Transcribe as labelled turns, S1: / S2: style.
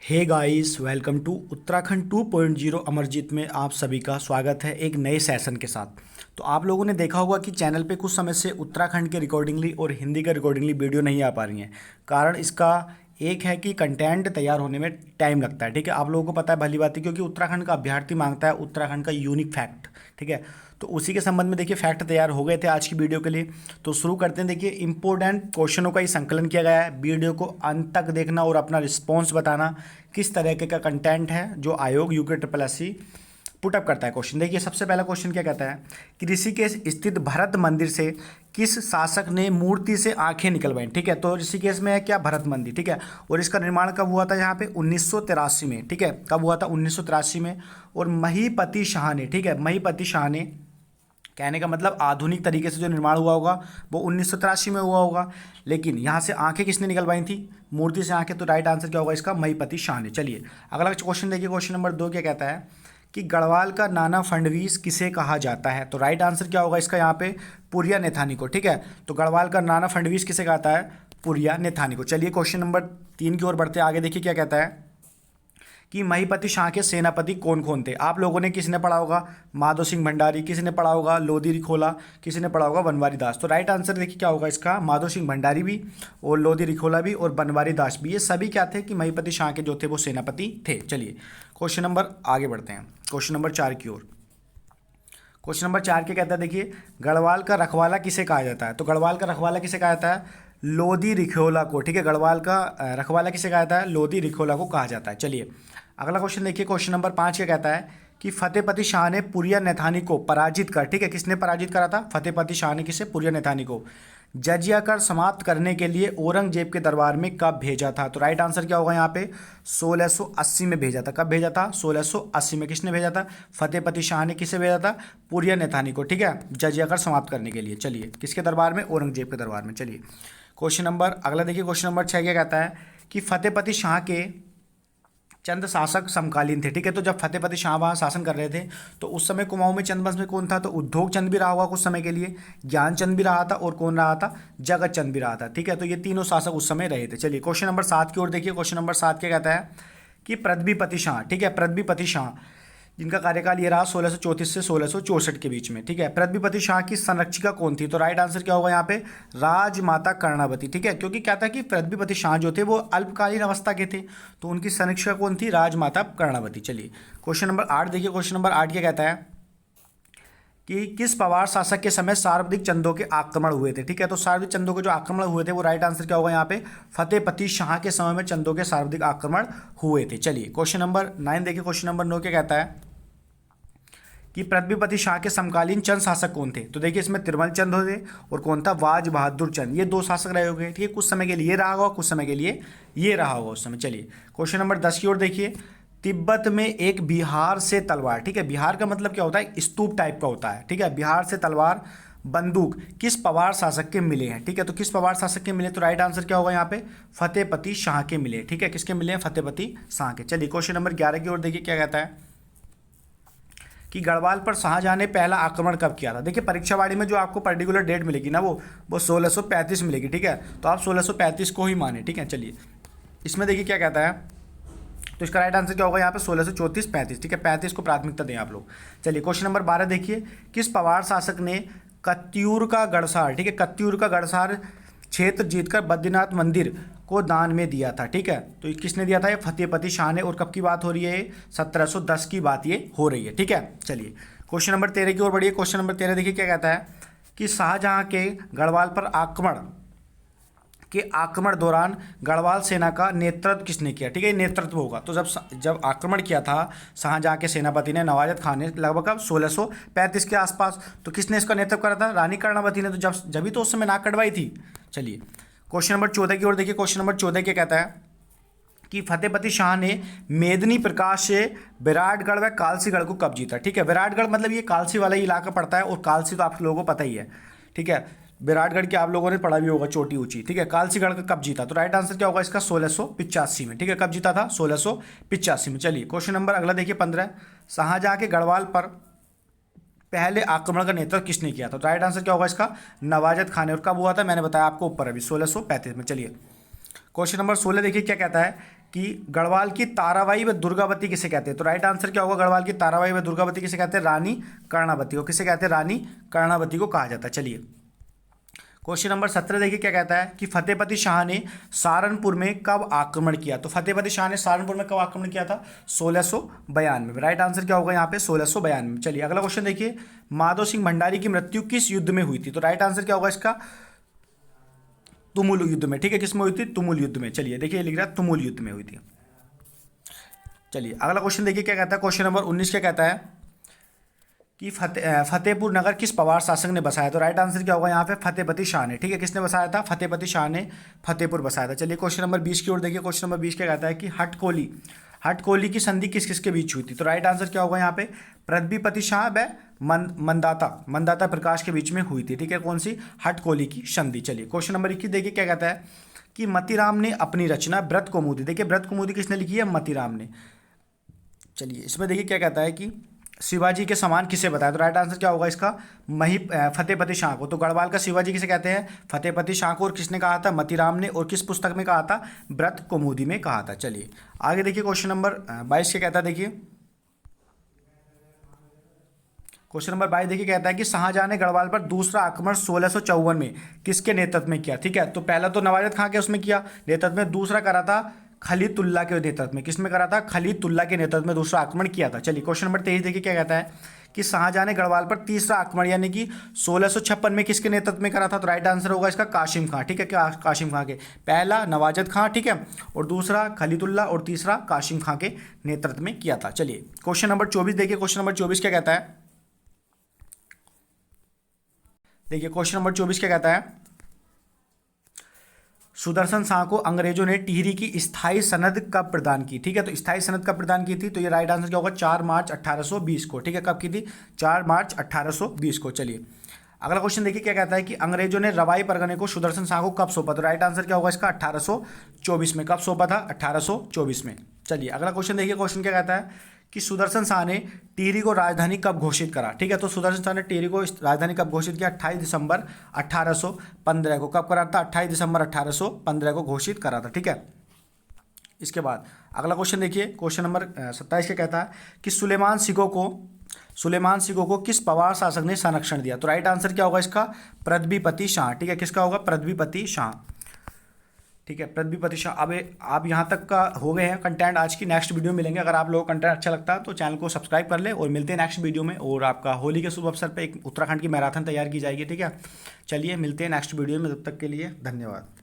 S1: Hey guys, welcome to Uttarakhand 2.0 Amarjeet में आप सभी का स्वागत है एक नए सेशन के साथ। तो आप लोगों ने देखा होगा कि चैनल पे कुछ समय से उत्तराखंड के रिकॉर्डिंगली और हिंदी के रिकॉर्डिंगली वीडियो नहीं आ पा रही हैं। कारण इसका एक है कि कंटेंट तैयार होने में टाइम लगता है। ठीक है, आप लोगों को पता है भली बात है, क्योंकि उत्तराखंड का अभ्यर्थी मांगता है उत्तराखंड का यूनिक फैक्ट। ठीक है, तो उसी के संबंध में देखिए फैक्ट तैयार हो गए थे आज की वीडियो के लिए। तो शुरू करते हैं। देखिए इंपॉर्टेंट क्वेश्चनों का ही संकलन किया गया है। वीडियो को अंत तक देखना और अपना रिस्पॉन्स बताना किस तरह का कंटेंट है जो आयोग UK triple S C put up करता है। क्वेश्चन देखिए, सबसे पहला क्वेश्चन क्या कहता है कि ऋषिकेश स्थित भरत मंदिर से किस शासक ने मूर्ति से आंखें निकलवाई। ठीक है, तो ऋषिकेश में है क्या, भरत मंदिर। ठीक है, और इसका निर्माण कब हुआ था यहाँ पे 1983 में। ठीक है, कब हुआ था 1983 में। और महीपति शाह ने, ठीक है, महीपति शाह ने, कहने का मतलब आधुनिक तरीके से जो निर्माण हुआ होगा वो 1983 में हुआ होगा। लेकिन यहाँ से आंखें किसने निकलवाई थी, मूर्ति से आंखें, तो राइट आंसर क्या होगा इसका, महीपति शाह ने। चलिए अगला क्वेश्चन देखिए, क्वेश्चन नंबर 2 क्या कहता है कि गढ़वाल का नाना फडणवीस किसे कहा जाता है। तो राइट आंसर क्या होगा इसका यहाँ पे, पुरिया नेथानी को। ठीक है, तो गढ़वाल का नाना फडणवीस किसे कहता है, पुरिया नेथानी को। चलिए क्वेश्चन नंबर 3 की ओर बढ़ते हैं आगे। देखिए क्या कहता है कि महीपति शाह के सेनापति कौन कौन थे। आप लोगों ने किसने पढ़ा होगा, माधो सिंह भंडारी, किसी ने पढ़ा होगा लोधी रिखोला, किसी ने पढ़ा होगा बनवारी दास। तो राइट आंसर देखिए क्या होगा इसका, माधो सिंह भंडारी भी और लोधी रिखोला भी और बनवारी दास भी, ये सभी क्या थे कि महीपति शाह के जो थे वो सेनापति थे। चलिए क्वेश्चन नंबर आगे बढ़ते हैं, क्वेश्चन नंबर 4 की ओर। क्वेश्चन नंबर 4 क्या कहता है, देखिए गढ़वाल का रखवाला किसे कहा जाता है। तो गढ़वाल का रखवाला किसे कहा जाता है, लोधी रिखोला को। ठीक है, गढ़वाल का रखवाला किसे कहा जाता है, लोधी रिखोला को कहा जाता है। चलिए अगला क्वेश्चन देखिए, क्वेश्चन नंबर 5 क्या कहता है कि फतेहपति शाह ने पुरिया नेथानी को पराजित कर, ठीक है, किसने पराजित करा था, फतेहपति शाह ने किसे, पुरिया नेथानी को जजिया कर समाप्त करने के लिए औरंगजेब के दरबार में कब भेजा था। तो राइट आंसर क्या होगा यहाँ पे, 1680 में भेजा था। कब भेजा था, 1680 में। किसने भेजा था, फतेहपति शाह ने। किसे भेजा था, पुरिया नेथानी को। ठीक है, जजिया कर समाप्त करने के लिए। चलिए किसके दरबार में, औरंगजेब के दरबार में। चलिए क्वेश्चन नंबर अगला देखिए, क्वेश्चन नंबर 6 क्या कहता है कि फतेहपति शाह के चंद शासक समकालीन थे। ठीक है, तो जब फतेहपति शाह वहाँ शासन कर रहे थे तो उस समय कुमाऊं में चंद वंश में कौन था, तो उद्योग चंद भी रहा होगा कुछ समय के लिए, ज्ञान चंद भी रहा था और कौन रहा था, जगत चंद भी रहा था। ठीक है, तो ये तीनों शासक उस समय रहे थे। चलिए क्वेश्चन नंबर 7 की ओर देखिए, क्वेश्चन नंबर 7 क्या कहता है कि पृथ्वीपति शाह, ठीक है, पृथ्वीपति शाह जिनका कार्यकाल ये रहा 1634 से 1664 के बीच में। ठीक है, पृथ्वीपति शाह की संरक्षिका कौन थी। तो राइट आंसर क्या होगा यहाँ पे, राजमाता कर्णावती। ठीक है, क्योंकि क्या था कि पृथ्वीपति शाह जो थे वो अल्पकालीन अवस्था के थे, तो उनकी संरक्षिका कौन थी, राजमाता कर्णावती। चलिए क्वेश्चन नंबर 8 देखिए, क्वेश्चन नंबर 8 क्या कहता है कि किस पवार शासक के समय सर्वाधिक चंदों के आक्रमण हुए थे। ठीक है, तो सर्वाधिक चंदों के जो आक्रमण हुए थे वो राइट आंसर क्या होगा यहाँ पे, फतेहपति शाह के समय में चंदों के सर्वाधिक आक्रमण हुए थे। चलिए क्वेश्चन नंबर 9 देखिए, क्वेश्चन नंबर 9 क्या कहता है कि पृथ्वीपति शाह के समकालीन चंद शासक कौन थे। तो देखिए इसमें तिरुमल चंद थे और कौन था, वाज बहादुर चंद। ये दो शासक रहे होंगे। ठीक है, कुछ समय के लिए ये रहा होगा, कुछ समय के लिए ये रहा होगा उस समय। चलिए क्वेश्चन नंबर 10 की ओर देखिए, तिब्बत में एक बिहार से तलवार, ठीक है, बिहार का मतलब क्या होता है, स्तूप टाइप का होता है। ठीक है, बिहार से तलवार बंदूक किस पवार शासक के मिले हैं। ठीक है, तो किस पवार शासक के मिले, तो राइट आंसर क्या होगा यहाँ पे, फतेहपति शाह के मिले। ठीक है, किसके मिले हैं, फतेहपति शाह के। चलिए क्वेश्चन नंबर 11 की ओर देखिए क्या कहता है कि गढ़वाल पर शाहजहां ने पहला आक्रमण कब किया था। देखिए परीक्षावाड़ी में जो आपको पर्टिकुलर डेट मिलेगी ना वो 1635 मिलेगी। ठीक है, तो आप 1635 को ही माने। ठीक है, चलिए इसमें देखिए क्या कहता है, तो इसका राइट आंसर क्या होगा यहाँ पे, 1634-35। ठीक है, 35 को प्राथमिकता दें आप लोग। चलिए क्वेश्चन नंबर 12 देखिए, किस पवार शासक ने कत्यूर का गढ़सार, ठीक है, कत्यूर का गढ़सार क्षेत्र जीतकर बद्रीनाथ मंदिर को दान में दिया था। ठीक है, तो ये किसने दिया था, ये फतेहपति शाह ने। और कब की बात हो रही है, 1710 की बात ये हो रही है। ठीक है, चलिए क्वेश्चन नंबर 13 की ओर बढ़िए। क्वेश्चन नंबर 13 देखिए क्या कहता है कि शाहजहां के गढ़वाल पर आक्रमण दौरान गढ़वाल सेना का नेतृत्व किसने किया। ठीक है, नेतृत्व होगा तो जब आक्रमण किया था शाहजहां के सेनापति ने, नवाजत खान ने, लगभग अब 1635 के आसपास, तो किसने इसका नेतृत्व करा था, रानी कर्णावती ने। तो जब भी तो उस समय नाक कटवाई थी। चलिए क्वेश्चन नंबर 14 की ओर देखिए, क्वेश्चन नंबर 14 क्या कहता है कि फतेहपति शाह ने मेदिनी प्रकाश से विराटगढ़ व कालसीगढ़ को कब जीता। ठीक है, विराटगढ़ मतलब ये कालसी वाला ही इलाका पड़ता है, और कालसी तो आप लोगों को पता ही है। ठीक है, विराटगढ़ के आप लोगों ने पढ़ा भी होगा, चोटी ऊंची। ठीक है, कालसीगढ़ का कब जीता, तो राइट आंसर क्या होगा इसका, 1685 में। ठीक है, कब जीता था, 1685 में। चलिए क्वेश्चन नंबर अगला देखिए 15, शाहजहां के गढ़वाल पर पहले आक्रमण का नेतृत्व किसने किया था। तो राइट आंसर क्या होगा इसका, नवाजत खान ने। और कब हुआ था, मैंने बताया आपको ऊपर अभी, 1635 में। चलिए क्वेश्चन नंबर 16 देखिए क्या कहता है कि गढ़वाल की ताराबाई व दुर्गावती किसे कहते हैं। तो राइट आंसर क्या होगा, गढ़वाल की ताराबाई व दुर्गावती किसे कहते हैं, रानी कर्णावती को किसे कहते हैं, रानी कर्णावती को कहा जाता है। चलिए क्वेश्चन नंबर 17 देखिए क्या कहता है कि फतेहपति शाह ने सहारनपुर में कब आक्रमण किया। तो फतेहपति शाह ने सहारनपुर में कब आक्रमण किया था, 1692 में। राइट आंसर क्या होगा यहाँ पे, 1692 में। चलिए अगला क्वेश्चन देखिए, माधव सिंह भंडारी की मृत्यु किस युद्ध में हुई थी। तो राइट आंसर क्या होगा इसका, तुमुल युद्ध में। ठीक है, किसमें हुई थी, तुमुल युद्ध में। चलिए देखिए लिख रहा है तुमुल युद्ध में हुई थी। चलिए अगला क्वेश्चन देखिए क्या कहता है, क्वेश्चन नंबर 19 क्या कहता है कि फतेहपुर नगर किस पवार शासक ने बसाया। तो राइट आंसर क्या होगा यहाँ पे, फतेहपति शाह ने। ठीक है, किसने बसाया था, फतेहपति शाह ने फतेहपुर बसाया था। चलिए क्वेश्चन नंबर 20 की ओर देखिए, क्वेश्चन नंबर 20 क्या कहता है कि हटकोली की संधि किस किस के बीच हुई थी। तो राइट आंसर क्या होगा यहाँ पे, पृथ्वीपति शाह व मंदाता प्रकाश के बीच में हुई थी। ठीक है, कौन सी, हटकोली की संधि। चलिए क्वेश्चन नंबर 21 देखिए क्या कहता है कि मतीराम ने अपनी रचना ब्रत कौमुदी, देखिए ब्रत कौमुदी किसने लिखी है, मतीराम ने। चलिए इसमें देखिए क्या कहता है कि शिवाजी के समान किसे बताया। तो राइट आंसर क्या होगा इसका, फतेहपति शाह को। तो गढ़वाल का शिवाजी किसे कहते हैं, फतेहपति शाह को। और किसने कहा था, मतीराम ने। और किस पुस्तक में कहा था, ब्रत कौमुदी में कहा था। चलिए आगे देखिए क्वेश्चन नंबर 22 क्या कहता है, देखिए क्वेश्चन नंबर 22 देखिए कहता है कि शाहजहां ने गढ़वाल पर दूसरा आक्रमण 1654 में किसके नेतृत्व में किया। ठीक है, तो पहला तो नवाजत खां के उसमें किया नेतृत्व में, दूसरा करा था खलीतुल्ला के नेतृत्व में। किसमें करा था, खलीतुल्ला के नेतृत्व में दूसरा आक्रमण किया था। चलिए क्वेश्चन नंबर 23 देखिए क्या कहता है कि शाहजहां ने गढ़वाल पर तीसरा आक्रमण यानी कि 1656 में किसके नेतृत्व में करा था। तो राइट आंसर होगा इसका कासिम खां। ठीक है, क्या कासिम खां के, पहला नवाजत खां, ठीक है, और दूसरा खलीतुल्ला और तीसरा कासिम खां के नेतृत्व में किया था। चलिए क्वेश्चन नंबर 24 देखिए, क्वेश्चन नंबर 24 क्या कहता है, देखिए क्वेश्चन नंबर 24 क्या कहता है, सुदर्शन शाह को अंग्रेजों ने टिहरी की स्थायी सनद कब प्रदान की। ठीक है, तो स्थायी सनद कब प्रदान की थी, तो ये राइट आंसर क्या होगा, 4 मार्च 1820 को। ठीक है, कब की थी, 4 मार्च 1820 को। चलिए अगला क्वेश्चन देखिए क्या कहता है कि अंग्रेजों ने रवाई परगने को सुदर्शन शाह को कब सौंपा। तो राइट आंसर क्या होगा इसका, 1824 में। कब सौंपा था, 1824 में। चलिए अगला क्वेश्चन देखिए, क्वेश्चन क्या कहता है कि सुदर्शन शाह ने टिहरी को राजधानी कब घोषित करा। ठीक है, तो सुदर्शन शाह ने टिहरी को राजधानी कब घोषित किया, 28 दिसंबर 1815 को। कब करा था, 28 दिसंबर 1815 को घोषित करा था। ठीक है, इसके बाद अगला क्वेश्चन देखिए, क्वेश्चन नंबर 27 क्या कहता है कि सुलेमान सिकों को किस पवार शासक ने संरक्षण दिया। तो राइट आंसर क्या होगा इसका, पृथ्वीपति शाह। ठीक है, किसका होगा, पृथ्वीपति शाह। ठीक है, पृथ्वीपति शाह। अब आप यहाँ तक का हो गए हैं कंटेंट आज की। नेक्स्ट वीडियो में मिलेंगे। अगर आप लोगों को कंटेंट अच्छा लगता है तो चैनल को सब्सक्राइब कर ले, और मिलते हैं नेक्स्ट वीडियो में। और आपका होली के शुभ अवसर पे एक उत्तराखंड की मैराथन तैयार की जाएगी। ठीक है, चलिए मिलते हैं नेक्स्ट वीडियो में, तब तक के लिए धन्यवाद।